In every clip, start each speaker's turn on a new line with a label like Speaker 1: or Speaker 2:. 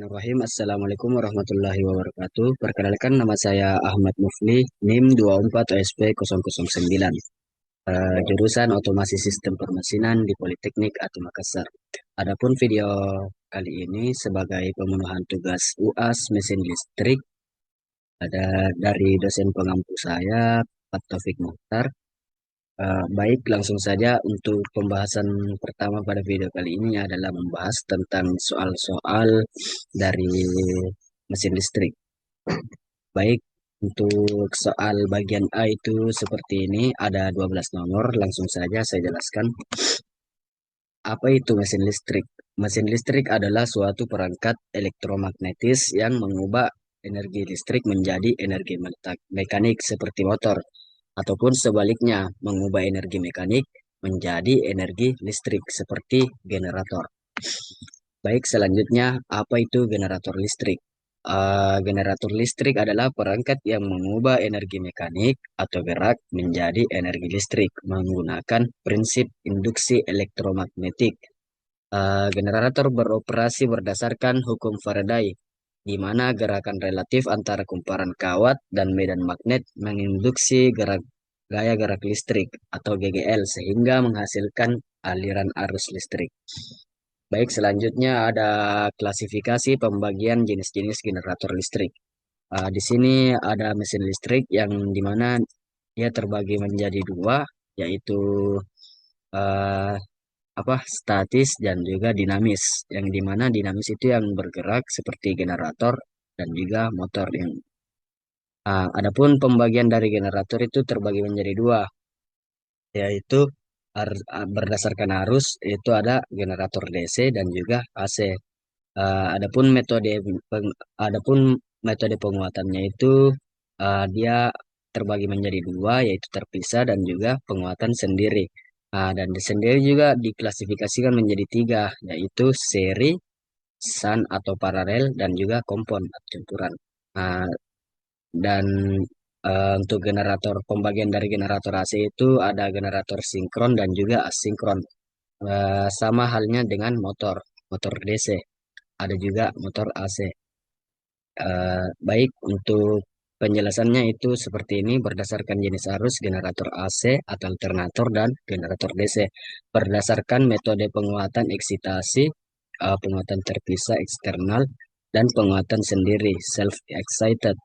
Speaker 1: Assalamualaikum warahmatullahi wabarakatuh. Perkenalkan nama saya Ahmad Mufli, NIM 24 OSP 009, jurusan Otomasi Sistem Permesinan di Politeknik Atu Makassar. Adapun video kali ini sebagai pemenuhan tugas UAS mesin listrik ada dari dosen pengampu saya, Pak Taufik Muhtar. Baik, langsung saja untuk pembahasan pertama pada video kali ini adalah membahas tentang soal-soal dari mesin listrik. Baik, untuk soal bagian A itu seperti ini, ada 12 nomor, langsung saja saya jelaskan. Apa itu mesin listrik? Mesin listrik adalah suatu perangkat elektromagnetis yang mengubah energi listrik menjadi energi mekanik seperti motor, ataupun sebaliknya, mengubah energi mekanik menjadi energi listrik seperti generator. Baik, selanjutnya, apa itu generator listrik? Generator listrik adalah perangkat yang mengubah energi mekanik atau gerak menjadi energi listrik menggunakan prinsip induksi elektromagnetik. Generator beroperasi berdasarkan hukum Faraday, di mana gerakan relatif antara kumparan kawat dan medan magnet menginduksi gaya gerak listrik atau GGL sehingga menghasilkan aliran arus listrik. Baik, selanjutnya ada klasifikasi pembagian jenis-jenis generator listrik. Di sini ada mesin listrik yang dimana dia terbagi menjadi dua, yaitu eh, statis dan juga dinamis. Yang dimana dinamis itu yang bergerak seperti generator dan juga motor. Adapun pembagian dari generator itu terbagi menjadi dua, yaitu berdasarkan arus itu ada generator DC dan juga AC. Adapun adapun metode penguatannya itu dia terbagi menjadi dua, yaitu terpisah dan juga penguatan sendiri. Dan sendiri juga diklasifikasikan menjadi tiga, yaitu seri, shunt atau paralel, dan juga kompon atau campuran. Ah, dan untuk generator pembagian dari generator AC itu ada generator sinkron dan juga asinkron. Sama halnya dengan motor DC. Ada juga motor AC. Baik, untuk penjelasannya itu seperti ini berdasarkan jenis arus generator AC atau alternator dan generator DC. Berdasarkan metode penguatan eksitasi, penguatan terpisah eksternal, dan penguatan sendiri self-excited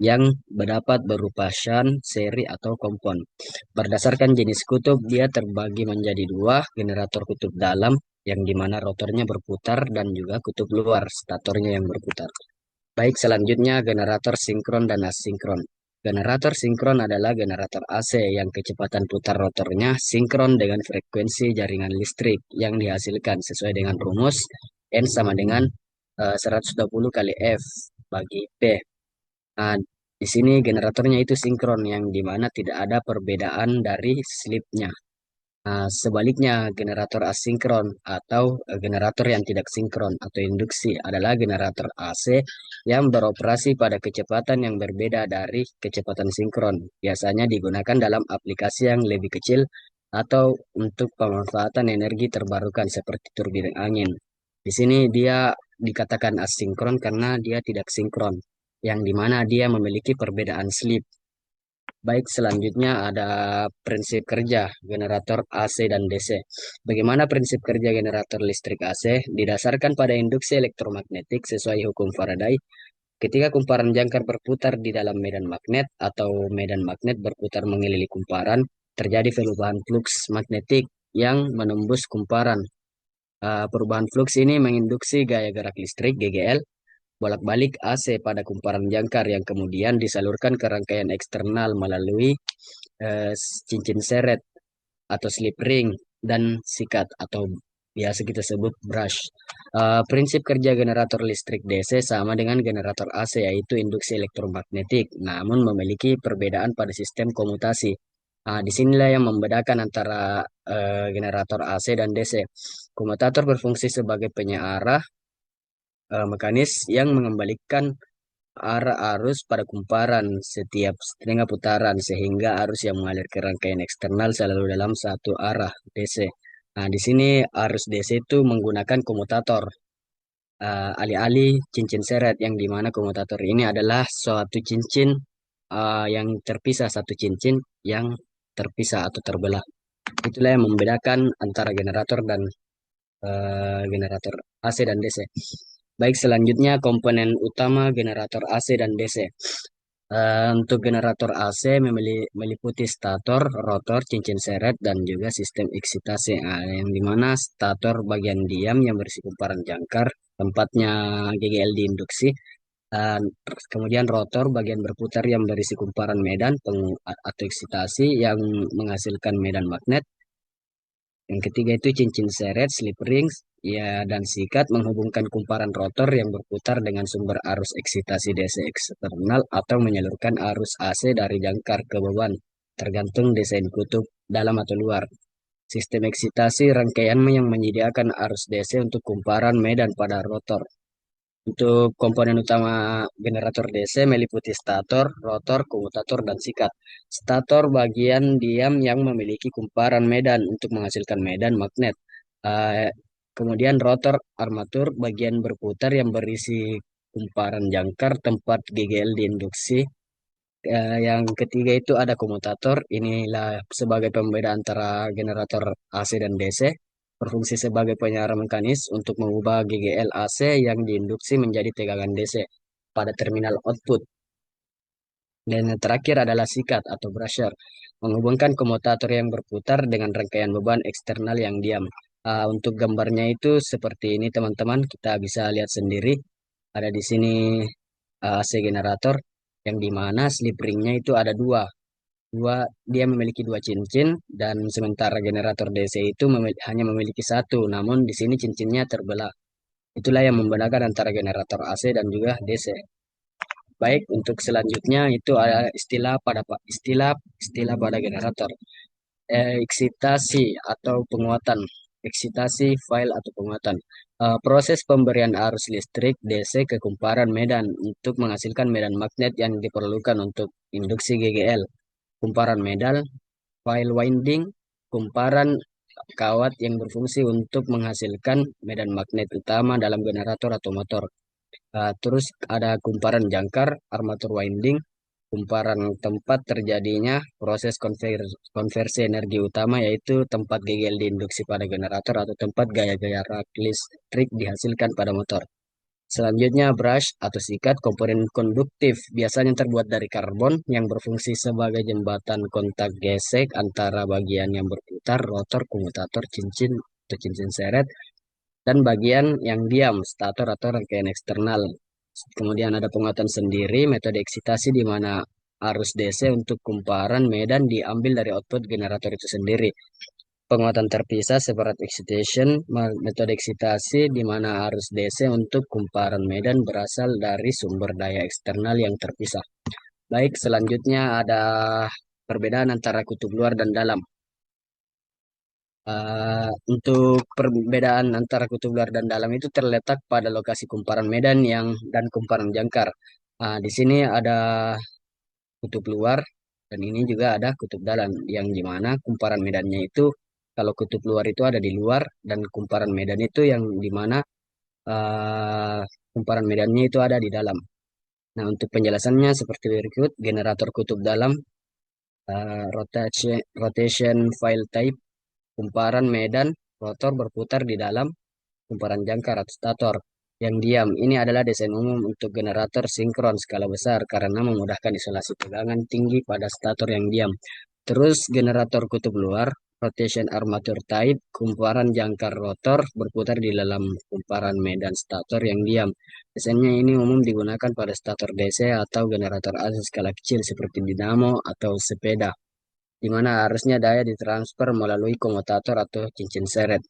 Speaker 1: yang dapat berupa shunt, seri, atau kompon. Berdasarkan jenis kutub, dia terbagi menjadi dua, generator kutub dalam yang dimana rotornya berputar dan juga kutub luar, statornya yang berputar. Baik, selanjutnya generator sinkron dan asinkron. Generator sinkron adalah generator AC yang kecepatan putar rotornya sinkron dengan frekuensi jaringan listrik yang dihasilkan sesuai dengan rumus N sama dengan 120 kali F bagi P. Nah, di sini generatornya itu sinkron yang dimana tidak ada perbedaan dari slipnya. Sebaliknya, generator asinkron atau generator yang tidak sinkron atau induksi adalah generator AC yang beroperasi pada kecepatan yang berbeda dari kecepatan sinkron. Biasanya digunakan dalam aplikasi yang lebih kecil atau untuk pemanfaatan energi terbarukan seperti turbin angin. Di sini dia dikatakan asinkron karena dia tidak sinkron, yang dimana dia memiliki perbedaan slip. Baik, selanjutnya ada prinsip kerja generator AC dan DC. Bagaimana prinsip kerja generator listrik AC? Didasarkan pada induksi elektromagnetik sesuai hukum Faraday. Ketika kumparan jangkar berputar di dalam medan magnet atau medan magnet berputar mengelilingi kumparan, terjadi perubahan fluks magnetik yang menembus kumparan. Perubahan fluks ini menginduksi gaya gerak listrik GGL bolak-balik AC pada kumparan jangkar yang kemudian disalurkan ke rangkaian eksternal melalui eh, cincin seret atau slip ring dan sikat atau biasa kita sebut brush. Prinsip kerja generator listrik DC sama dengan generator AC yaitu induksi elektromagnetik, namun memiliki perbedaan pada sistem komutasi. Disinilah yang membedakan antara generator AC dan DC. Komutator berfungsi sebagai penyearah mekanis yang mengembalikan arah arus pada kumparan setiap setengah putaran sehingga arus yang mengalir ke rangkaian eksternal selalu dalam satu arah DC. Di sini arus DC itu menggunakan komutator. alih-alih cincin seret, yang dimana komutator ini adalah suatu cincin yang terpisah, satu cincin yang terpisah atau terbelah. Itulah yang membedakan antara generator dan generator AC dan DC. Baik, selanjutnya komponen utama generator AC dan DC. Untuk generator AC meliputi stator, rotor, cincin seret, dan juga sistem eksitasi. Yang dimana stator bagian diam yang berisi kumparan jangkar, tempatnya GGL di induksi. Kemudian rotor bagian berputar yang berisi kumparan medan atau eksitasi yang menghasilkan medan magnet. Yang ketiga itu cincin seret, slip rings, ya, dan sikat menghubungkan kumparan rotor yang berputar dengan sumber arus eksitasi DC eksternal atau menyalurkan arus AC dari jangkar ke beban, tergantung desain kutub dalam atau luar. Sistem eksitasi rangkaian yang menyediakan arus DC untuk kumparan medan pada rotor. Untuk komponen utama generator DC meliputi stator, rotor, komutator, dan sikat. Stator bagian diam yang memiliki kumparan medan untuk menghasilkan medan magnet. Eh, Kemudian rotor armatur bagian berputar yang berisi kumparan jangkar tempat GGL di induksi. Yang ketiga itu ada komutator. Inilah sebagai pembeda antara generator AC dan DC. Berfungsi sebagai penyiar mekanis untuk mengubah GGL AC yang diinduksi menjadi tegangan DC pada terminal output. Dan yang terakhir adalah sikat atau brusher, menghubungkan komutator yang berputar dengan rangkaian beban eksternal yang diam. Untuk gambarnya itu seperti ini teman-teman, kita bisa lihat sendiri. Ada di sini AC generator, yang dimana slip ringnya itu ada dua. Dia memiliki dua cincin, dan sementara generator DC itu hanya memiliki satu, namun di sini cincinnya terbelah. Itulah yang membedakan antara generator AC dan juga DC. Baik, untuk selanjutnya itu ada istilah pada generator. Eksitasi atau penguatan. Eksitasi file atau penguatan. Proses pemberian arus listrik DC ke kumparan medan untuk menghasilkan medan magnet yang diperlukan untuk induksi GGL. Kumparan medan, file winding, kumparan kawat yang berfungsi untuk menghasilkan medan magnet utama dalam generator atau motor. Terus ada kumparan jangkar, armatur winding, kumparan tempat terjadinya proses konversi energi utama, yaitu tempat GGL diinduksi pada generator atau tempat gaya-gaya rak listrik dihasilkan pada motor. Selanjutnya brush atau sikat, komponen konduktif biasanya terbuat dari karbon yang berfungsi sebagai jembatan kontak gesek antara bagian yang berputar, rotor, komutator, cincin atau cincin seret, dan bagian yang diam, stator atau rangkaian eksternal. Kemudian ada penguatan sendiri, metode eksitasi di mana arus DC untuk kumparan medan diambil dari output generator itu sendiri. Penguatan terpisah, separate excitation, metode eksitasi di mana arus DC untuk kumparan medan berasal dari sumber daya eksternal yang terpisah. Baik, selanjutnya ada perbedaan antara kutub luar dan dalam. Untuk perbedaan antara kutub luar dan dalam itu terletak pada lokasi kumparan medan dan kumparan jangkar. Di sini ada kutub luar dan ini juga ada kutub dalam, yang dimana kumparan medannya itu, kalau kutub luar itu ada di luar dan kumparan medan itu yang dimana uh, kumparan medannya itu ada di dalam. Nah, untuk penjelasannya seperti berikut: generator kutub dalam, rotation file type, kumparan medan rotor berputar di dalam kumparan jangkar atau stator yang diam. Ini adalah desain umum untuk generator sinkron skala besar karena memudahkan isolasi tegangan tinggi pada stator yang diam. Terus generator kutub luar, rotation armature type, kumparan jangkar rotor berputar di dalam kumparan medan stator yang diam. Desainnya ini umum digunakan pada stator DC atau generator AC skala kecil seperti dinamo atau sepeda, di mana harusnya daya ditransfer melalui komutator atau cincin seret.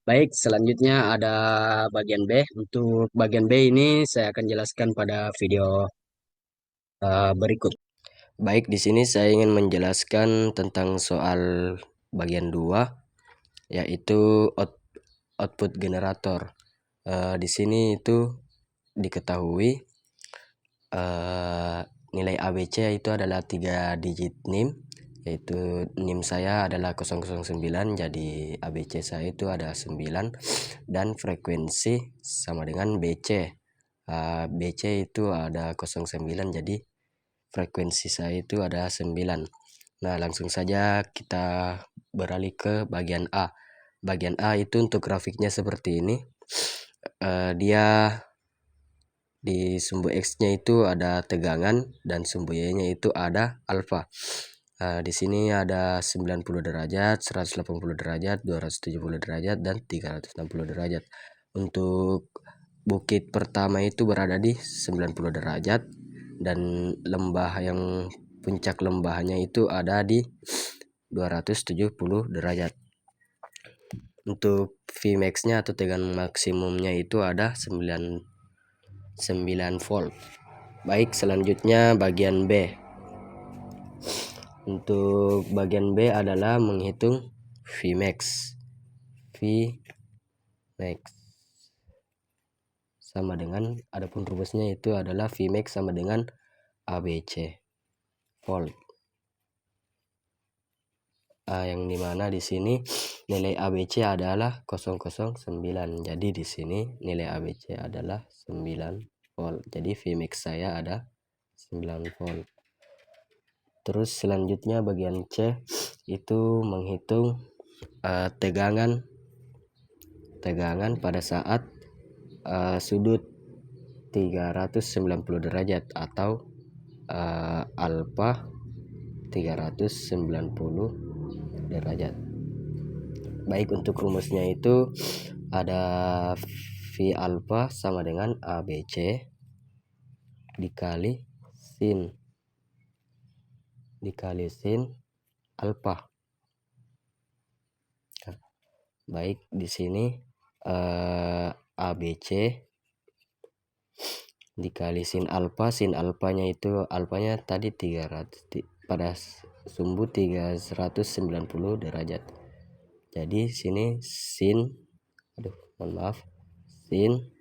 Speaker 1: Baik, selanjutnya ada bagian B. Untuk bagian B ini saya akan jelaskan pada video berikut.
Speaker 2: Baik, di sini saya ingin menjelaskan tentang soal bagian 2, yaitu output generator. Di sini itu diketahui nilai ABC itu adalah 3 digit NIM, yaitu NIM saya adalah 009, jadi ABC saya itu ada 9, dan frekuensi sama dengan BC. BC itu ada 09, jadi frekuensi saya itu ada 9. Nah, langsung saja kita beralih ke bagian A. Bagian A itu untuk grafiknya seperti ini. Dia di sumbu X-nya itu ada tegangan dan sumbu Y-nya itu ada alfa. Di sini ada 90 derajat, 180 derajat, 270 derajat, dan 360 derajat. Untuk bukit pertama itu berada di 90 derajat, dan lembah yang puncak lembahnya itu ada di 270 derajat. Untuk Vmax-nya atau tegangan maksimumnya itu ada 9 volt. Baik, selanjutnya bagian B. Untuk bagian B adalah menghitung Vmax. Vmax sama dengan, adapun rumusnya itu adalah Vmax sama dengan ABC volt. Yang dimana di sini nilai ABC adalah 009. Jadi di sini nilai ABC adalah 9 volt. Jadi Vmax saya ada 9 volt. Terus selanjutnya bagian C itu menghitung tegangan pada saat sudut 390 derajat atau alfa 390 derajat. Baik, untuk rumusnya itu ada V alpha sama dengan ABC dikali sin alpha. Baik, di sini ABC dikali sin alpanya itu alpanya tadi 300 pada sumbu 390 derajat. Jadi sini sin sin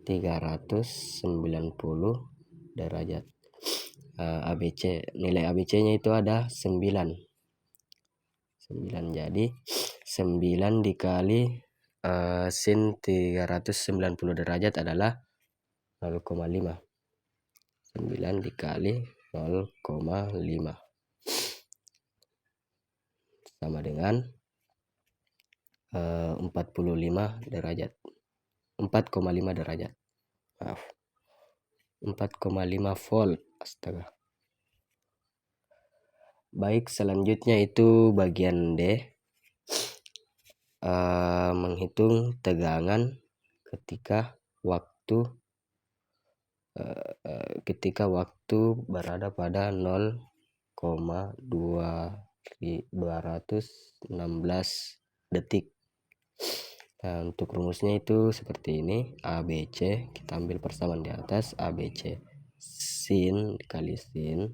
Speaker 2: 390 derajat. Nilai ABC-nya itu ada 9. Jadi 9 dikali sin 390 derajat adalah 0,5. 9 dikali 0,5 sama dengan 45 derajat. 4,5 derajat. Maaf. 4,5 volt. Astaga. Baik, selanjutnya itu bagian D. Menghitung tegangan ketika waktu berada pada 0,216 detik. Nah, untuk rumusnya itu seperti ini. ABC kita ambil persamaan di atas. ABC sin dikali sin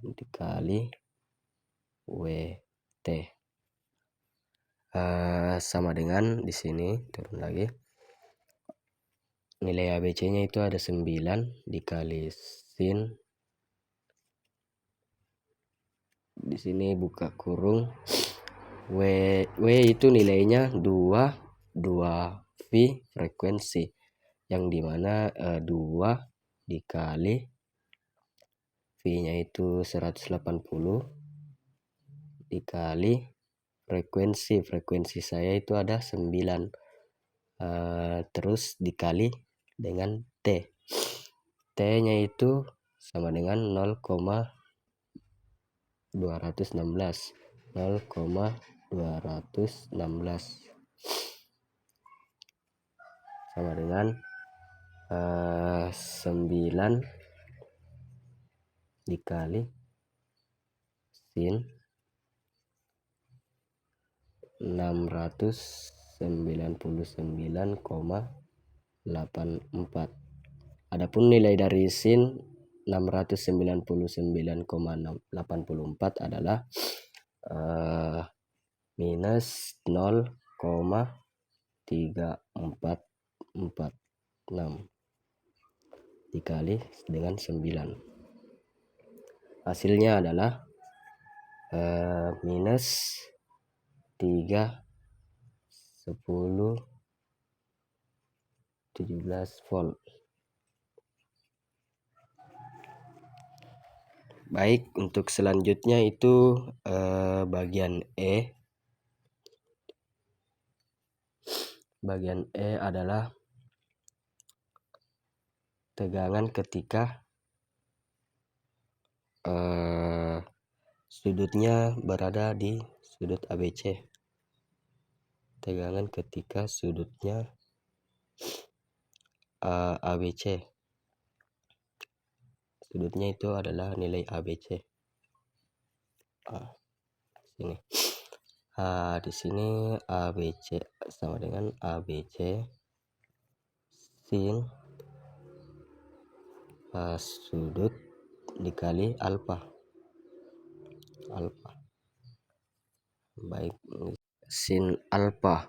Speaker 2: dikali WT sama dengan, di sini turun lagi, nilai ABC-nya itu ada 9 dikali sin, di sini buka kurung, W itu nilainya 2 V frekuensi, yang dimana 2 dikali V-nya itu 180 dikali frekuensi saya itu ada 9, terus dikali dengan T nya itu sama dengan 0,216 sama dengan 9 dikali sin 699,84. Adapun nilai dari sin 699,84 adalah minus 0,3446 dikali dengan 9. hasilnya adalah minus 3, 10, 17 volt. Baik, untuk selanjutnya itu bagian E. Bagian E adalah tegangan ketika sudutnya berada di sudut ABC. Tegangan ketika sudutnya ABC. Sudutnya itu adalah nilai ABC. Sini. Di sini ABC sama dengan ABC sin sudut dikali alfa. Baik, sin alfa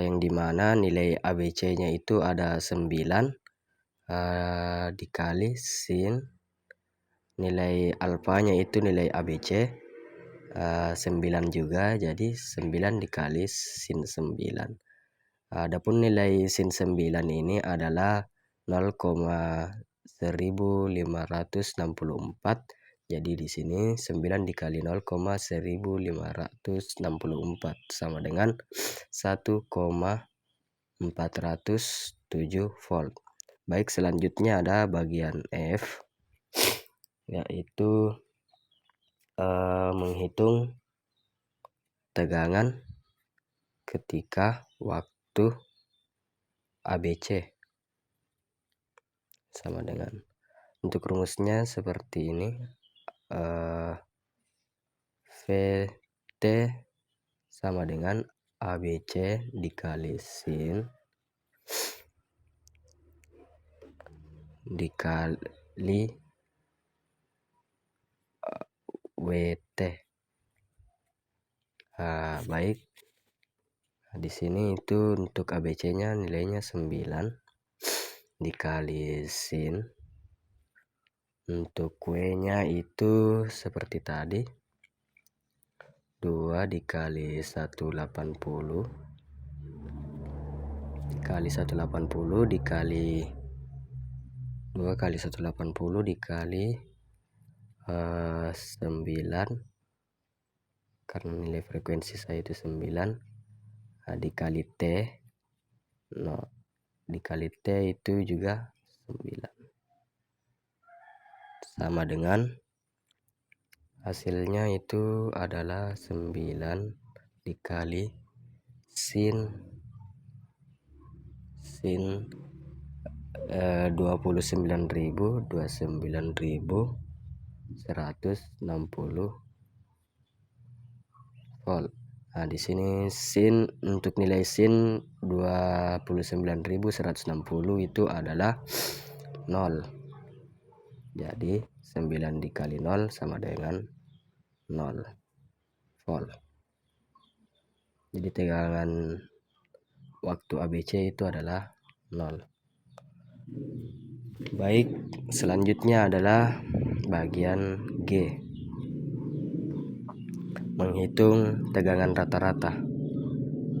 Speaker 2: yang dimana nilai ABC-nya itu ada 9 dikali sin nilai alfanya itu nilai ABC 9 juga, jadi 9 dikali sin 9. Adapun nilai sin 9 ini adalah 0,1564. Jadi di sini 9 dikali 0,1564 sama dengan 1,407 volt. Baik, selanjutnya ada bagian F, yaitu menghitung tegangan ketika waktu ABC. Sama dengan, untuk rumusnya seperti ini, VT sama dengan ABC dikali sin dikali WT. Baik. Di sini itu untuk ABC-nya nilainya 9 dikali sin. Untuk W-nya itu seperti tadi, 2 dikali 180 dikali 180 dikali 2 kali 180 dikali 9, karena nilai frekuensi saya itu 9, dikali T, dikali T itu juga 9, sama dengan hasilnya itu adalah 9 dikali sin 29.160 volt. Di sini sin, untuk nilai sin 29.160 itu adalah 0. Jadi 9 dikali 0 sama dengan 0 volt. Jadi tegangan waktu ABC itu adalah 0. Baik, selanjutnya adalah bagian G, menghitung tegangan rata-rata.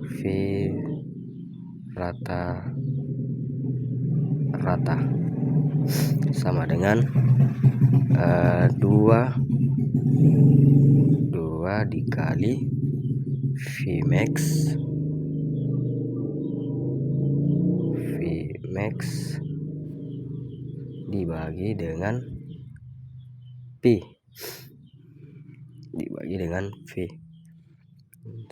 Speaker 2: V rata sama dengan 2 dikali Vmax dibagi dengan V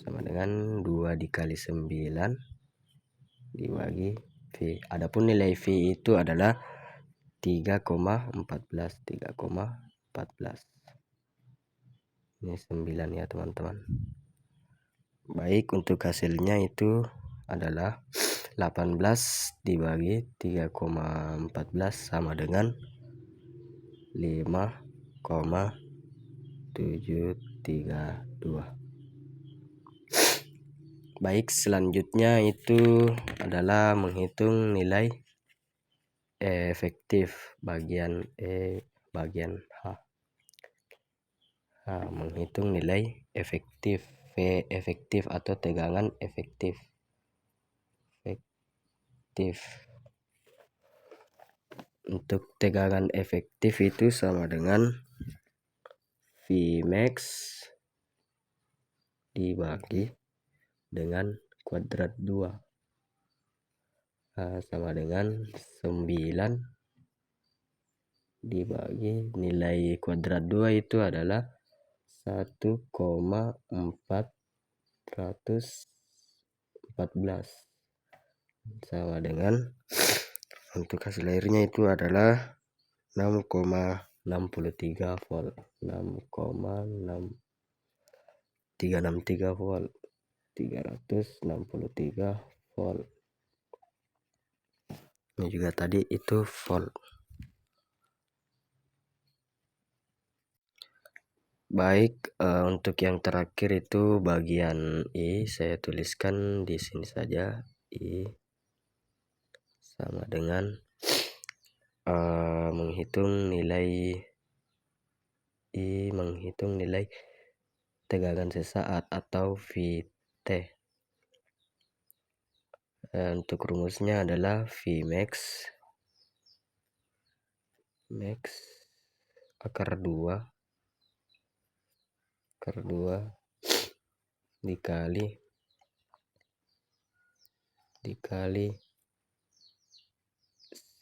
Speaker 2: sama dengan 2 dikali 9 dibagi V. Adapun nilai V itu adalah 3,14. Ini 9 ya teman-teman. Baik, untuk hasilnya itu adalah 18 dibagi 3,14 sama dengan 5,732. Baik, selanjutnya itu adalah menghitung nilai efektif bagian H. Menghitung nilai efektif, V efektif atau tegangan efektif. Untuk tegangan efektif itu sama dengan Vmax dibagi dengan kuadrat 2, sama dengan 9 dibagi nilai kuadrat 2 itu adalah 1,414, sama dengan untuk hasil akhirnya itu adalah 6,63 volt, 6,363 volt, 363 volt. Ini juga tadi itu volt. Baik, untuk yang terakhir itu bagian I, saya tuliskan di sini saja. I sama dengan menghitung nilai tegangan sesaat atau Vt. Untuk rumusnya adalah Vmax akar 2 dikali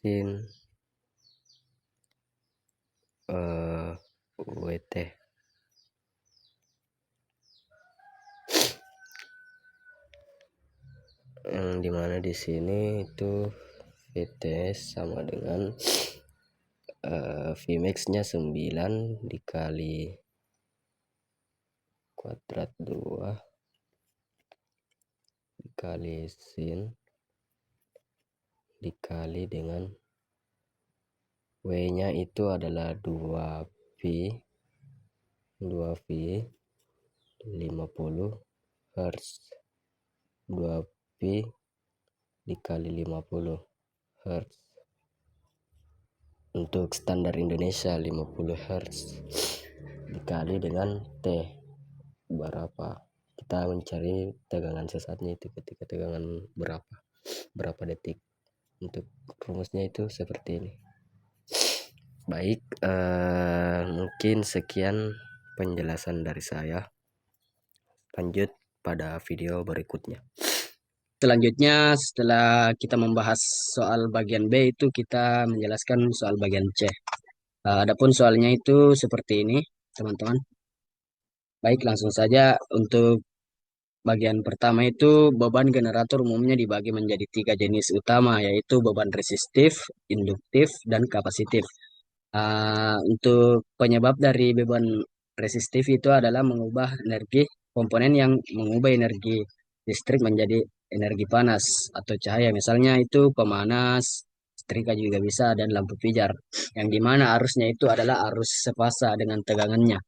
Speaker 2: sin Wt. Yang dimana di sini itu Vt sama dengan Vmax nya 9 dikali kuadrat 2 dikali sin dikali dengan W nya itu adalah 2V 50 Hz, 2V dikali 50 Hz. Untuk standar Indonesia 50 Hz dikali dengan T berapa. Kita mencari tegangan sesaatnya itu ketika tegangan berapa detik. Untuk rumusnya itu seperti ini. Baik, mungkin sekian penjelasan dari saya. Lanjut pada video berikutnya.
Speaker 1: Selanjutnya, setelah kita membahas soal bagian B, itu kita menjelaskan soal bagian C. Adapun soalnya itu seperti ini, teman-teman. Baik, langsung saja untuk bagian pertama itu beban generator umumnya dibagi menjadi 3 jenis utama, yaitu beban resistif, induktif, dan kapasitif. Untuk penyebab dari beban resistif itu adalah mengubah energi komponen yang mengubah energi listrik menjadi energi panas atau cahaya. Misalnya itu pemanas, setrika juga bisa, dan lampu pijar. Yang dimana arusnya itu adalah arus sepasa dengan tegangannya.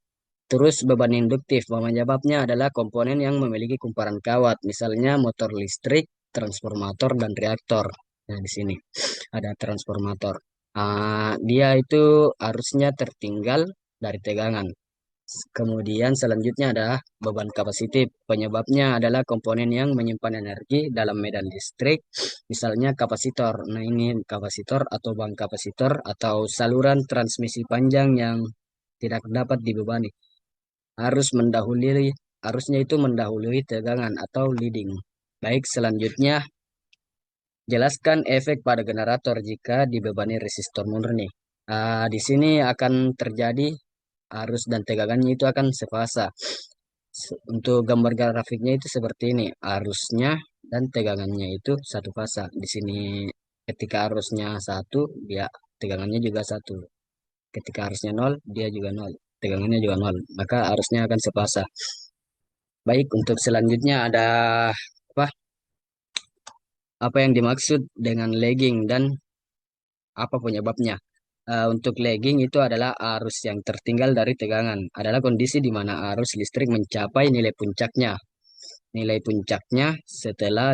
Speaker 1: Terus beban induktif, penyebabnya adalah komponen yang memiliki kumparan kawat, misalnya motor listrik, transformator, dan reaktor. Nah, di sini ada transformator. Dia itu arusnya tertinggal dari tegangan. Kemudian selanjutnya adalah beban kapasitif. Penyebabnya adalah komponen yang menyimpan energi dalam medan listrik, misalnya kapasitor. Nah, ini kapasitor atau bank kapasitor atau saluran transmisi panjang yang tidak dapat dibebani. Arusnya itu mendahului tegangan atau leading. Baik, selanjutnya jelaskan efek pada generator jika dibebani resistor murni. Di sini akan terjadi arus dan tegangannya itu akan sefasa. Untuk gambar grafiknya itu seperti ini. Arusnya dan tegangannya itu satu fasa. Di sini ketika arusnya satu, dia tegangannya juga satu. Ketika arusnya nol, dia juga nol. Tegangannya juga nol. Maka arusnya akan sepasa. Baik, untuk selanjutnya ada apa? Apa yang dimaksud dengan lagging dan apa penyebabnya? Untuk lagging itu adalah arus yang tertinggal dari tegangan. Adalah kondisi di mana arus listrik mencapai nilai puncaknya. Nilai puncaknya setelah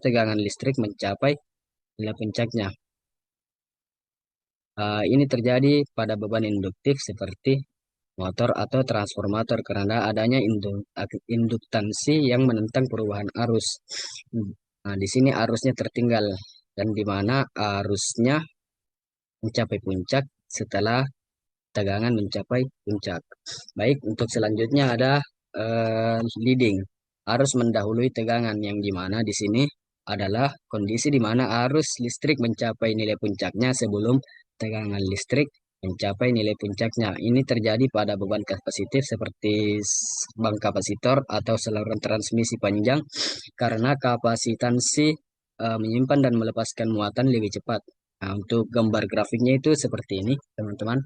Speaker 1: tegangan listrik mencapai nilai puncaknya. Ini terjadi pada beban induktif seperti motor atau transformator karena adanya induktansi yang menentang perubahan arus. Nah, di sini arusnya tertinggal dan di mana arusnya mencapai puncak setelah tegangan mencapai puncak. Baik, untuk selanjutnya ada leading. Arus mendahului tegangan yang di mana di sini adalah kondisi di mana arus listrik mencapai nilai puncaknya sebelum tegangan listrik mencapai nilai puncaknya. Ini terjadi pada beban kapasitif seperti bank kapasitor atau saluran transmisi panjang karena kapasitansi menyimpan dan melepaskan muatan lebih cepat. Nah, untuk gambar grafiknya itu seperti ini, teman-teman.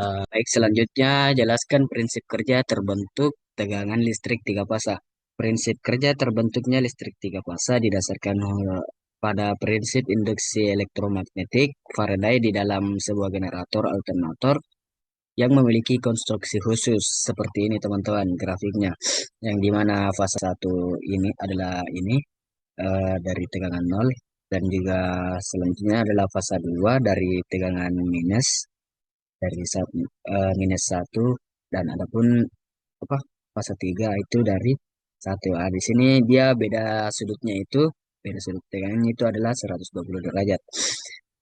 Speaker 1: Baik, selanjutnya jelaskan prinsip kerja terbentuk tegangan listrik tiga fasa. Prinsip kerja terbentuknya listrik tiga fasa didasarkan pada prinsip induksi elektromagnetik Faraday di dalam sebuah generator alternator yang memiliki konstruksi khusus seperti ini teman-teman grafiknya. Yang dimana fasa satu ini adalah ini dari tegangan nol dan juga selanjutnya adalah fasa 2 dari tegangan minus dari minus satu dan adapun apa fase 3 itu dari satu. Ah, di sini dia beda sudut tegangannya itu adalah 120 derajat.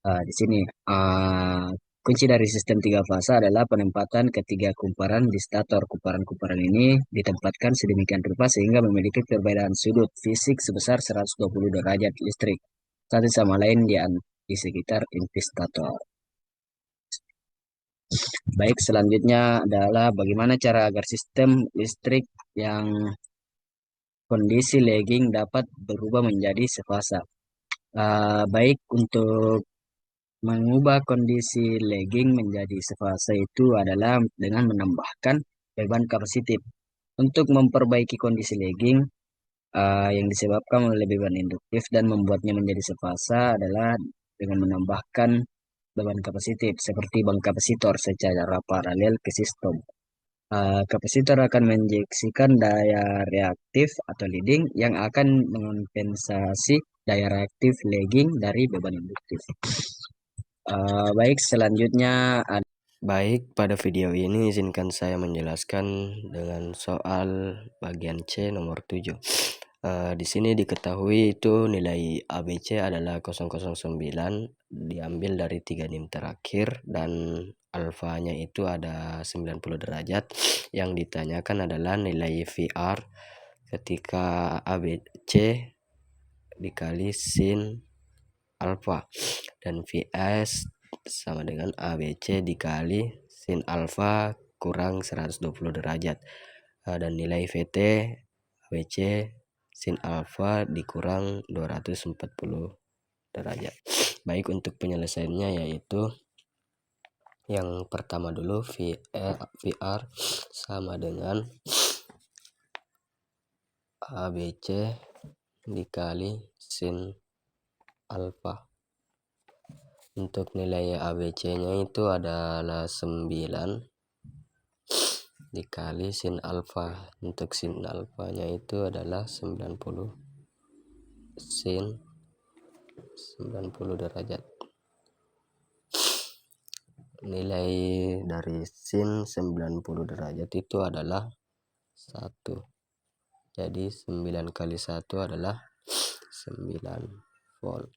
Speaker 1: Di sini ah, kunci dari sistem tiga fase adalah penempatan ketiga kumparan di stator. Kumparan-kumparan ini ditempatkan sedemikian rupa sehingga memiliki perbedaan sudut fisik sebesar 120 derajat listrik satu sama lain di sekitar inti stator. Baik, selanjutnya adalah bagaimana cara agar sistem listrik yang kondisi lagging dapat berubah menjadi sefasa. Baik, untuk mengubah kondisi lagging menjadi sefasa itu adalah dengan menambahkan beban kapasitif. Untuk memperbaiki kondisi lagging yang disebabkan oleh beban induktif dan membuatnya menjadi sefasa adalah dengan menambahkan beban kapasitif seperti bank kapasitor secara paralel ke sistem. Kapasitor akan menginjeksikan daya reaktif atau leading yang akan mengompensasi daya reaktif lagging dari beban induktif. Baik, selanjutnya ada
Speaker 2: Baik, pada video ini izinkan saya menjelaskan dengan soal bagian C nomor 7. Di sini diketahui itu nilai ABC adalah 009 diambil dari 3 dim terakhir dan alfanya itu ada 90 derajat. Yang ditanyakan adalah nilai VR ketika ABC dikali sin alfa dan VS sama dengan ABC dikali sin alfa kurang 120 derajat dan nilai VT ABC sin alfa dikurang 240 derajat. Baik, untuk penyelesaiannya yaitu yang pertama dulu VR sama dengan ABC dikali sin alfa. Untuk nilai ABC-nya itu adalah 9 dikali sin alfa. Untuk sin alfanya itu adalah 90 sin 90 derajat. Nilai dari sin 90 derajat itu adalah 1. Jadi 9 kali 1 adalah 9 volt.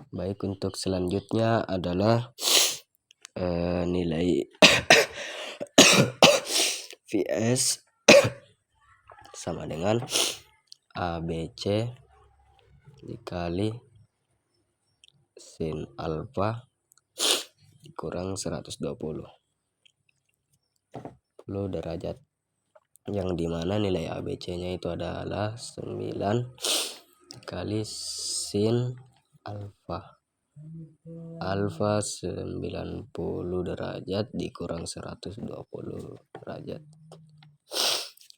Speaker 2: Baik, untuk selanjutnya adalah nilai VS sama dengan ABC dikali sin alfa kurang 120 derajat, yang dimana nilai ABC-nya itu adalah 9 kali sin alfa 90 derajat dikurang 120 derajat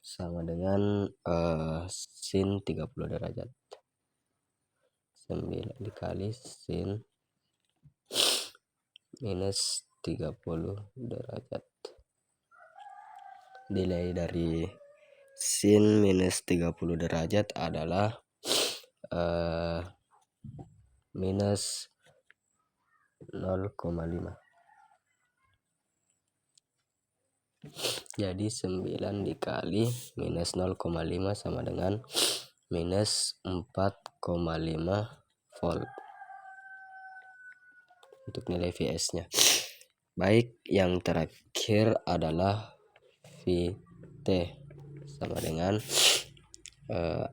Speaker 2: sama dengan sin 30 derajat. 9 dikali sin minus 30 derajat. Nilai dari sin minus 30 derajat adalah minus 0,5. Jadi 9 dikali minus 0,5 sama dengan minus 4,5 volt untuk nilai Vs-nya. Baik, yang terakhir adalah Vt sama dengan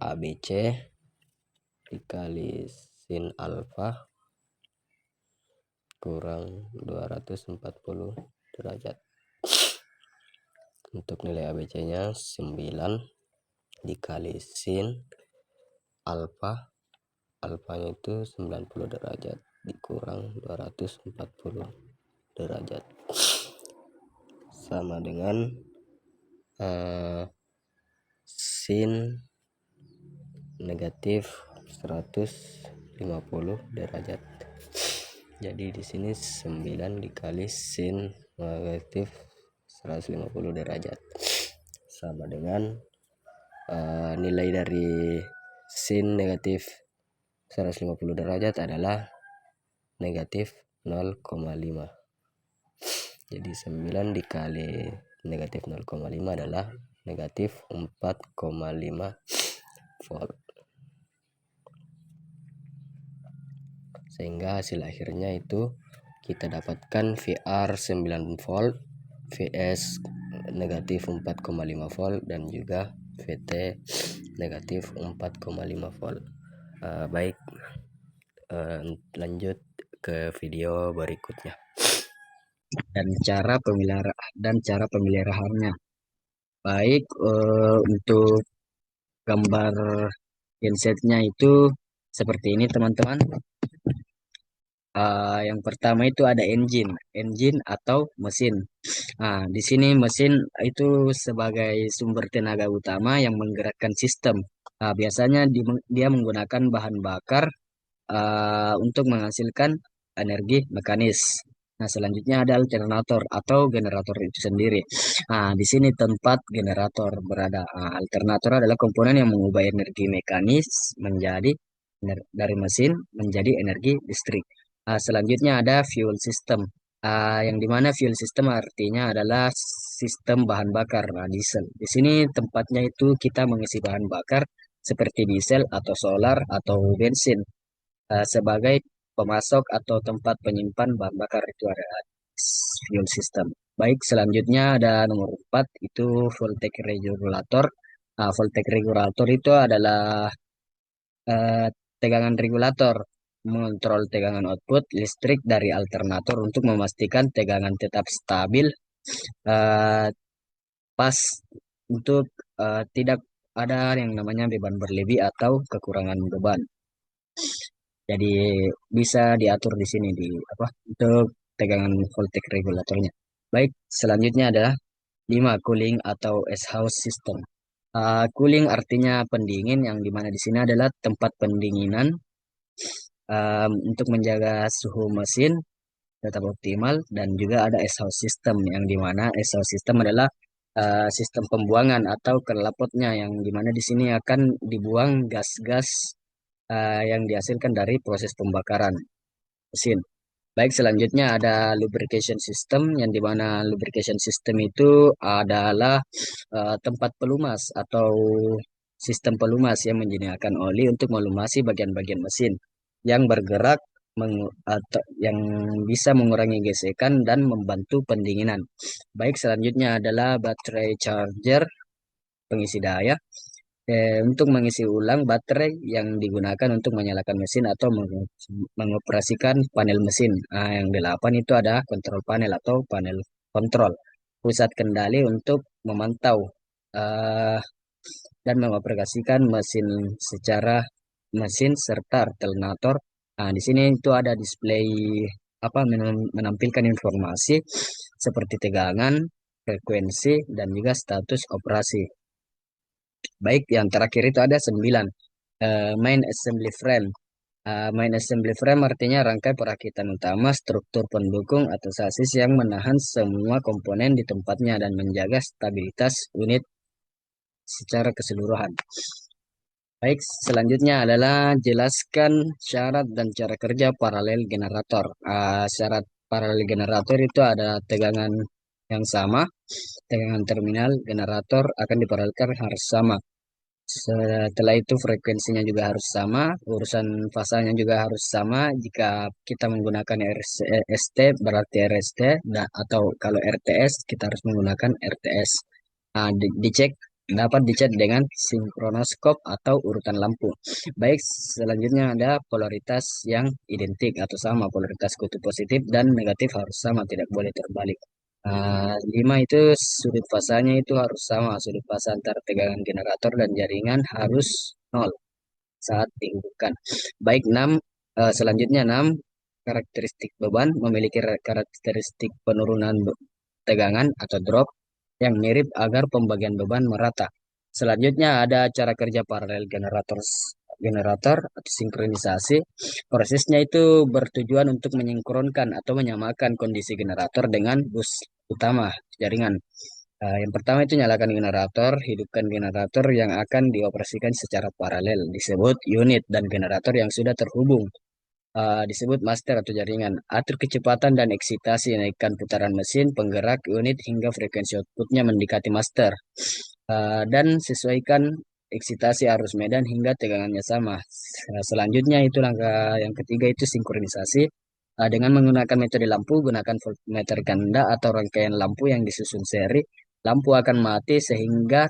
Speaker 2: ABC dikali sin alfa kurang 240 derajat. Untuk nilai ABC-nya 9 dikali sin alfa, alfanya itu 90 derajat dikurang 240 derajat sama dengan sin negatif 150 derajat. Jadi di sini 9 dikali sin negatif 150 derajat sama dengan nilai dari sin negatif 150 derajat adalah negatif 0,5. Jadi 9 dikali negatif 0,5 adalah negatif 4,5 volt. Sehingga hasil akhirnya itu kita dapatkan VR 9 volt, Vs negatif 4,5 volt, dan juga Vt negatif 4,5 volt. Baik, lanjut ke video berikutnya.
Speaker 1: Dan cara pemeliharaannya. Baik, untuk gambar gensetnya itu seperti ini teman-teman. Yang pertama itu ada engine atau mesin. Nah, di sini mesin itu sebagai sumber tenaga utama yang menggerakkan sistem. Biasanya dia menggunakan bahan bakar untuk menghasilkan energi mekanis. Nah, selanjutnya ada alternator atau generator itu sendiri. Nah, di sini tempat generator berada. Alternator adalah komponen yang mengubah energi mekanis dari mesin menjadi energi listrik. Selanjutnya ada fuel system. Yang dimana fuel system artinya adalah sistem bahan bakar, diesel. Di sini tempatnya itu kita mengisi bahan bakar seperti diesel atau solar atau bensin sebagai pemasok atau tempat penyimpan bahan bakar itu ada fuel system. Baik, selanjutnya ada nomor 4 itu voltage regulator. Voltage regulator itu adalah eh, tegangan regulator mengontrol tegangan output listrik dari alternator untuk memastikan tegangan tetap stabil eh, pas untuk tidak ada yang namanya beban berlebih atau kekurangan beban. Jadi bisa diatur di sini di apa untuk tegangan voltage regulatornya. Baik, selanjutnya adalah 5 cooling atau S-house system. Cooling artinya pendingin yang dimana di sini adalah tempat pendinginan untuk menjaga suhu mesin tetap optimal dan juga ada S-house system yang dimana S-house system adalah sistem pembuangan atau kelapotnya yang dimana di sini akan dibuang gas-gas yang dihasilkan dari proses pembakaran mesin. Baik, selanjutnya ada lubrication system yang dimana lubrication system itu adalah tempat pelumas atau sistem pelumas yang menyediakan oli untuk melumasi bagian-bagian mesin yang bergerak atau yang bisa mengurangi gesekan dan membantu pendinginan. Baik, selanjutnya adalah baterai charger pengisi daya untuk mengisi ulang baterai yang digunakan untuk menyalakan mesin atau mengoperasikan panel mesin. Yang delapan itu ada kontrol panel atau panel kontrol. Pusat kendali untuk memantau eh, dan mengoperasikan mesin serta alternator. Nah, di sini itu ada display apa menampilkan informasi seperti tegangan, frekuensi, dan juga status operasi. Baik, yang terakhir itu ada 9. Main assembly frame. Main assembly frame artinya rangkai perakitan utama struktur pendukung atau sasis yang menahan semua komponen di tempatnya dan menjaga stabilitas unit secara keseluruhan. Baik, selanjutnya adalah jelaskan syarat dan cara kerja paralel generator. Syarat paralel generator itu ada tegangan yang sama, tegangan terminal generator akan diparalelkan harus sama. Setelah itu frekuensinya juga harus sama, urusan fasanya juga harus sama. Jika kita menggunakan RST berarti RST, atau kalau RTS kita harus menggunakan RTS. Nah, dicek dapat dicek dengan sinkronoskop atau urutan lampu. Baik, selanjutnya ada polaritas yang identik atau sama, polaritas kutub positif dan negatif harus sama, tidak boleh terbalik. 5 itu sudut fasanya itu harus sama, sudut fasa antara tegangan generator dan jaringan harus nol saat dihubungkan. Baik, 6, selanjutnya 6, karakteristik beban memiliki karakteristik penurunan tegangan atau drop yang mirip agar pembagian beban merata. Selanjutnya ada cara kerja paralel generator atau sinkronisasi. Prosesnya itu bertujuan untuk menyingkronkan atau menyamakan kondisi generator dengan bus utama jaringan. Yang pertama itu nyalakan generator, hidupkan generator yang akan dioperasikan secara paralel, disebut unit, dan generator yang sudah terhubung disebut master atau jaringan. Atur kecepatan dan eksitasi, naikkan putaran mesin, penggerak unit hingga frekuensi outputnya mendekati master. Dan sesuaikan eksitasi arus medan hingga tegangannya sama. Selanjutnya itu langkah yang ketiga itu sinkronisasi. Dengan menggunakan metode lampu, gunakan voltmeter ganda atau rangkaian lampu yang disusun seri. Lampu akan mati sehingga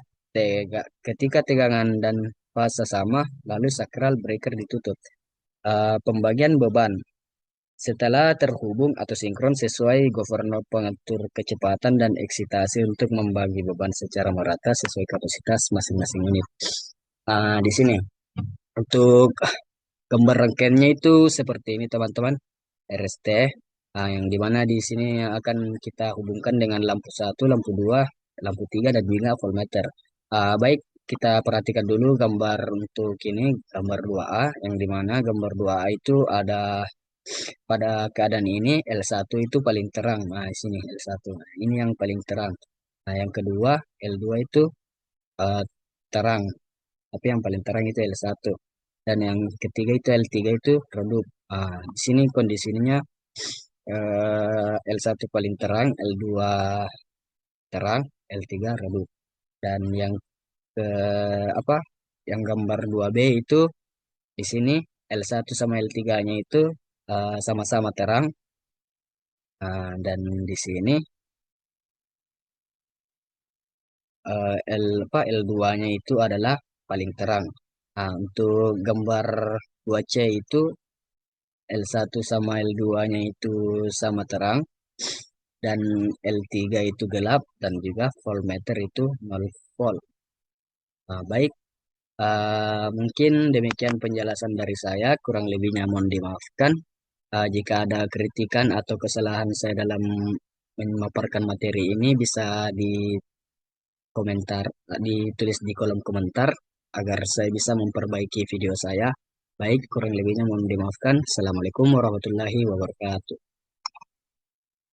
Speaker 1: ketika tegangan dan fase sama, lalu sakral breaker ditutup. Pembagian beban setelah terhubung atau sinkron sesuai governor pengatur kecepatan dan eksitasi untuk membagi beban secara merata sesuai kapasitas masing-masing unit. Di sini untuk gambar rangkaiannya itu seperti ini teman-teman, RST, yang dimana di sini akan kita hubungkan dengan lampu 1, lampu 2, lampu 3, dan juga voltmeter. Baik, kita perhatikan dulu gambar untuk ini, gambar 2A, yang dimana gambar 2A itu ada pada keadaan ini L1 itu paling terang. Nah, di sini L1. Nah, ini yang paling terang. Nah, yang kedua L2 itu eh, terang, tapi yang paling terang itu L1. Dan yang ketiga itu L3 itu redup. Di sini kondisinya L1 paling terang, L2 terang, L3 redup. Dan yang ke apa? Yang gambar 2B itu di sini L1 sama L3-nya itu sama-sama terang. Dan di sini L2-nya itu adalah paling terang. Untuk gambar 2C itu L1 sama L2-nya itu sama terang dan L3 itu gelap dan juga voltmeter itu 0 volt. Baik, mungkin demikian penjelasan dari saya, kurang lebihnya mohon dimaafkan. Jika ada kritikan atau kesalahan saya dalam memaparkan materi ini bisa komentar, ditulis di kolom komentar agar saya bisa memperbaiki video saya. Baik, kurang lebihnya mohon dimaafkan. Assalamualaikum warahmatullahi wabarakatuh.